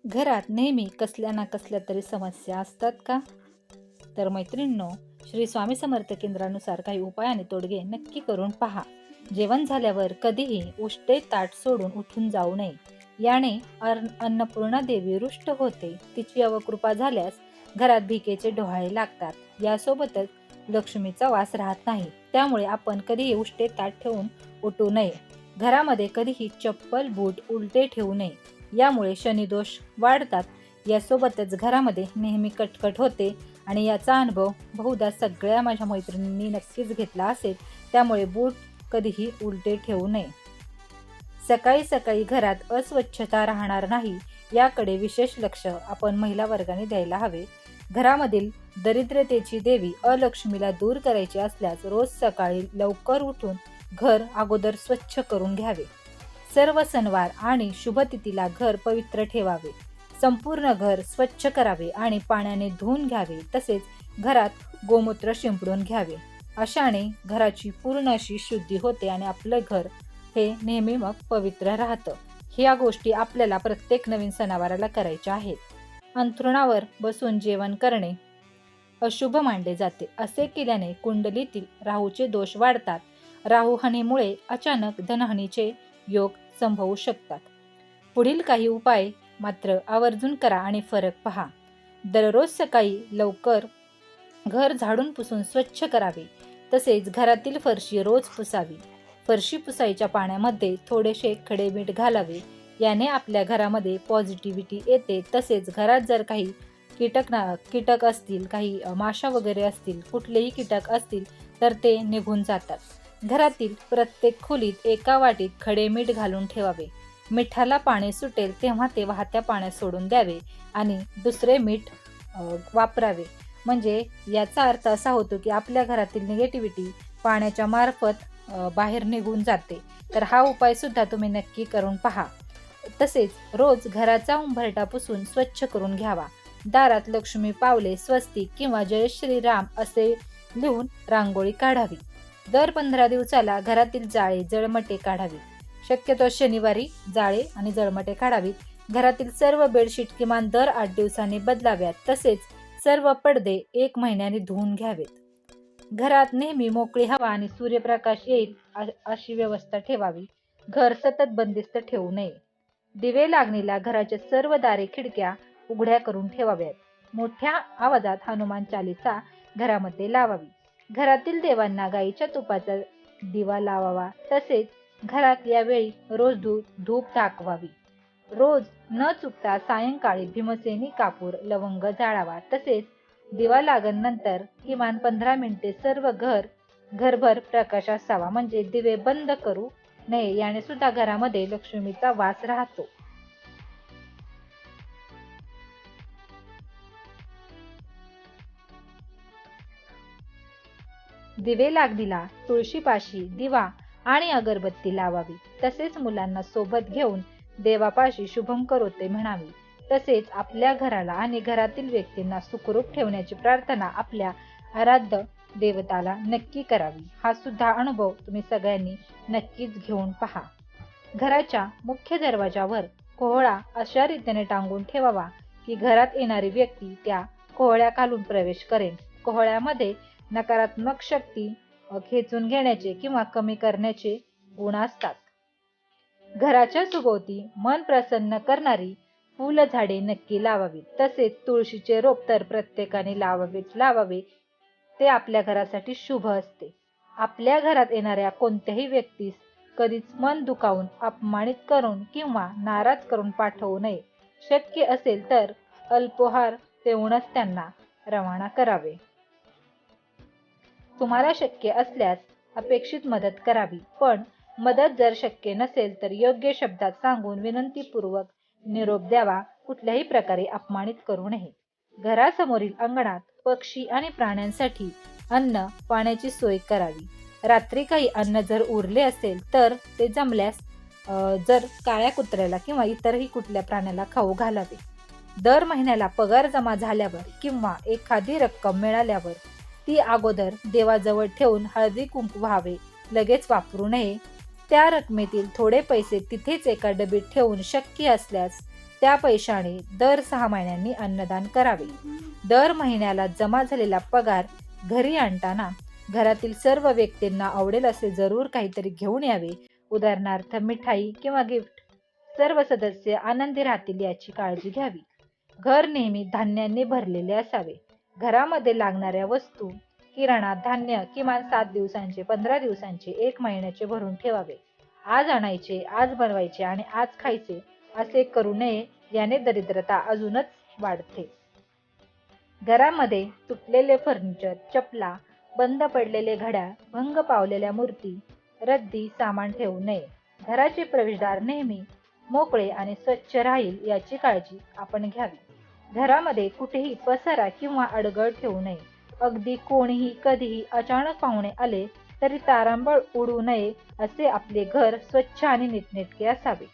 घरात नेहमी कसल्या ना कसल्या तरी समस्या असतात का? तर मैत्रिणींनो, श्री स्वामी समर्थ केंद्रानुसार काही उपाय आणि तोडगे नक्की करून पहा. जेवण झाल्यावर कधीही उष्टे ताट सोडून उठून जाऊ नये. याने अन्नपूर्णा देवी रुष्ट होते. तिची अवकृपा झाल्यास घरात भिकेचे डोहाळे लागतात. यासोबतच लक्ष्मीचा वास राहत नाही. त्यामुळे आपण कधीही उष्टे ताट ठेवून उठू नये. घरामध्ये कधीही चप्पल बूट उलटे ठेवू नये. यामुळे शनिदोष वाढतात. यासोबतच घरामध्ये नेहमी कटकट होते आणि याचा अनुभव बहुधा सगळ्या माझ्या मैत्रिणींनी नक्कीच घेतला असेल. त्यामुळे बूट कधीही उलटे ठेवू नये. सकाळी सकाळी घरात अस्वच्छता राहणार नाही याकडे विशेष लक्ष आपण महिला वर्गाने द्यायला हवे. घरामधील दरिद्रतेची देवी अलक्ष्मीला दूर करायची असल्यास रोज सकाळी लवकर उठून घर अगोदर स्वच्छ करून घ्यावे. सर्व सणवार आणि शुभतिथीला घर पवित्र ठेवावे. संपूर्ण घर स्वच्छ करावे आणि पाण्याने धुवून घ्यावे. तसेच घरात गोमूत्र शिंपडून घ्यावे. अशाने घराची पूर्ण अशी शुद्धी होते आणि आपलं घर हे नेहमी मग पवित्र राहतं. ह्या गोष्टी आपल्याला प्रत्येक नवीन सणावाराला करायच्या आहेत. अंथरुणावर बसून जेवण करणे अशुभ मानले जाते. असे केल्याने कुंडलीतील राहूचे दोष वाढतात. राहुहानीमुळे अचानक धनहानीचे योग संभवू शकतात. पुढील काही उपाय मात्र आवर्जून करा आणि फरक पहा. दररोज सकाळी लवकर घर झाडून पुसून स्वच्छ करावे. तसेच घरातील फरशी रोज पुसावी. फरशी पुसायच्या पाण्यामध्ये थोडेसे खडे मीठ घालावे. याने आपल्या घरामध्ये पॉझिटिव्हिटी येते. तसेच घरात जर काही कीटक असतील, काही माशा वगैरे असतील, कुठलेही कीटक असतील तर ते निघून जातात. घरातील प्रत्येक खोलीत एका वाटीत खडे मीठ घालून ठेवावे. मिठाला पाणी सुटेल तेव्हा ते वाहत्या पाण्यात सोडून द्यावे आणि दुसरे मीठ वापरावे. म्हणजे याचा अर्थ असा होतो की आपल्या घरातील निगेटिव्हिटी पाण्याच्या मार्फत बाहेर निघून जाते. तर हा उपाय सुद्धा तुम्ही नक्की करून पहा. तसेच रोज घराचा उंबरठा पुसून स्वच्छ करून घ्यावा. दारात लक्ष्मी पावले, स्वस्तिक किंवा जय श्रीराम असे लिहून रांगोळी काढावी. दर 15 दिवसाला घरातील जाळे जळमटे काढावी. शक्यतो शनिवारी जाळे आणि जळमटे काढावीत. घरातील सर्व बेडशीट किमान दर 8 दिवसांनी बदलाव्यात. तसेच सर्व पडदे 1 महिन्याने धुवून घ्यावेत. घरात नेहमी मोकळी हवा आणि सूर्यप्रकाश येईल अशी व्यवस्था ठेवावी. घर सतत बंदिस्त ठेवू नये. दिवे लागणीला घराच्या सर्व दारे खिडक्या उघड्या करून ठेवाव्यात. मोठ्या आवाजात हनुमान चालीसा घरामध्ये लावावी. घरातील देवांना गाईच्या तुपाचा दिवा लावावा. तसेच घरात यावेळी रोज धूप दाखवावी. रोज न चुकता सायंकाळी भीमसेनी कापूर लवंग जाळावा. तसेच दिवा लागल्यानंतर किमान 15 मिनिटे सर्व घरभर प्रकाश असावा. म्हणजे दिवे बंद करू नये. याने सुद्धा घरामध्ये लक्ष्मीचा वास राहतो. दिवे लागणीला तुळशीपाशी दिवा आणि अगरबत्ती लावावी. तसेच मुलांना सोबत घेऊन देवापाशी शुभम करोते म्हणावी. तसेच आपल्या घराला आणि घरातील व्यक्तींना सुखरूप ठेवण्याची प्रार्थना आपल्या आराध्य देवताला नक्की करावी. हा सुद्धा अनुभव तुम्ही सगळ्यांनी नक्कीच घेऊन पहा. घराच्या मुख्य दरवाजावर कोहळा अशा रीतीने टांगून ठेवावा की घरात येणारी व्यक्ती त्या कोहळ्या खालून प्रवेश करेल. कोहळ्यामध्ये नकारात्मक शक्ती खेचून घेण्याचे किंवा कमी करण्याचे गुण असतात. घराच्या सभोवती मन प्रसन्न करणारी फुल झाडे नक्की लावावी. तसेच तुळशीचे रोप तर प्रत्येकाने लावावे. ते आपल्या घरासाठी शुभ असते. आपल्या घरात येणाऱ्या कोणत्याही व्यक्तीस कधीच मन दुखावून, अपमानित करून किंवा नाराज करून पाठवू नये. शक्य असेल तर अल्पोहार देऊनच त्यांना रवाना करावे. तुम्हाला शक्य असल्यास अपेक्षित मदत करावी. पण मदत जर शक्य नसेल तर योग्य शब्दात सांगून विनंतीपूर्वक निरोप द्यावा. कुठल्याही प्रकारे अपमानित करू नये. घरासमोरील अंगणात पक्षी आणि प्राण्यांसाठी अन्न पाण्याची सोय करावी. रात्री काही अन्न जर उरले असेल तर ते जमल्यास जर काळ्या कुत्र्याला किंवा इतरही कुठल्या प्राण्याला खाऊ घालावे. दर महिन्याला पगार जमा झाल्यावर किंवा एखादी रक्कम मिळाल्यावर ती अगोदर देवाजवळ ठेवून हळदी कुंकू व्हावे. लगेच वापरू नये. त्या रकमेतील थोडे पैसे तिथेच एका डबीत ठेवून शक्य असल्यास त्या पैशाने दर 6 महिन्यांनी अन्नदान करावे. दर महिन्याला जमा झालेला पगार घरी आणताना घरातील सर्व व्यक्तींना आवडेल असे जरूर काहीतरी घेऊन यावे. उदाहरणार्थ मिठाई किंवा गिफ्ट. सर्व सदस्य आनंदी राहतील याची काळजी घ्यावी. घर नेहमी धान्याने भरलेले असावे. घरामध्ये लागणाऱ्या वस्तू, किराणा, धान्य किमान 7 दिवसांचे, 15 दिवसांचे, 1 महिन्याचे भरून ठेवावे. आज आणायचे, आज बनवायचे आणि आज खायचे असे करू नये. याने दरिद्रता अजूनच वाढते. घरामध्ये तुटलेले फर्निचर, चपला, बंद पडलेले घड्याळ, भंग पावलेल्या मूर्ती, रद्दी सामान ठेवू नये. घराचे प्रवेशद्वार नेहमी मोकळे आणि स्वच्छ राहील याची काळजी आपण घ्यावी. घरामध्ये कुठेही पसारा किंवा अडगळ ठेवू नये. अगदी कोणीही कधीही अचानक पाहुणे आले तरी तारांबळ उडू नये. असे आपले घर स्वच्छ आणि नीटनेटके असावे.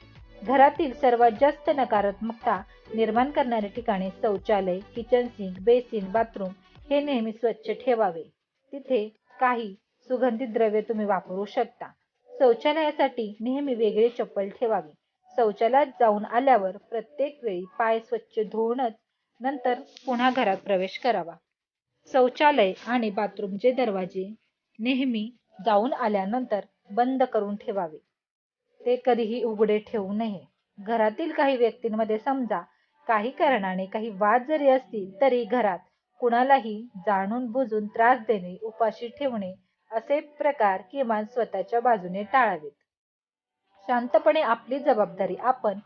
घरातील सर्वात जास्त नकारात्मकता निर्माण करणारे ठिकाणे शौचालय, किचन सिंक, बेसिन, बाथरूम हे नेहमी स्वच्छ ठेवावे. तिथे काही सुगंधित द्रव्ये तुम्ही वापरू शकता. शौचालयासाठी नेहमी वेगळे चप्पल ठेवावी. शौचालयात जाऊन आल्यावर प्रत्येक वेळी पाय स्वच्छ धुवूनच नंतर पुन्हा घरात प्रवेश करावा. शौचालय आणि बाथरूमचे दरवाजे नेहमी जाऊन आल्यानंतर बंद करून ठेवावे. ते कधीही उघडे ठेवू नये. घरातील काही व्यक्तींमध्ये समजा काही कारणाने काही वाद जरी असतील तरी घरात कुणालाही जाणून बुजून त्रास देणे, उपाशी ठेवणे असे प्रकार किमान स्वतःच्या बाजूने टाळावेत. शांतपणे आपली जबाबदारी आपण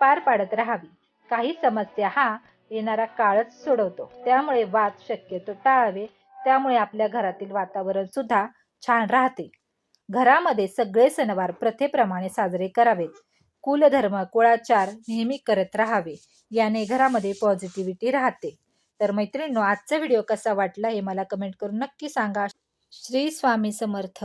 पार पाडत राहावी. काही समस्या हा येणारा काळच सोडवतो. त्यामुळे वाद शक्यतो टाळावे. त्यामुळे आपल्या घरातील वातावरण सुद्धा छान राहते. घरामध्ये सगळे सणवार प्रथेप्रमाणे साजरे करावेत. कुलधर्म, कुळाचार नेहमी करत राहावे. याने घरामध्ये पॉझिटिव्हिटी राहते. तर मैत्रिणींनो, आजचा व्हिडिओ कसा वाटला हे मला कमेंट करून नक्की सांगा. श्री स्वामी समर्थ.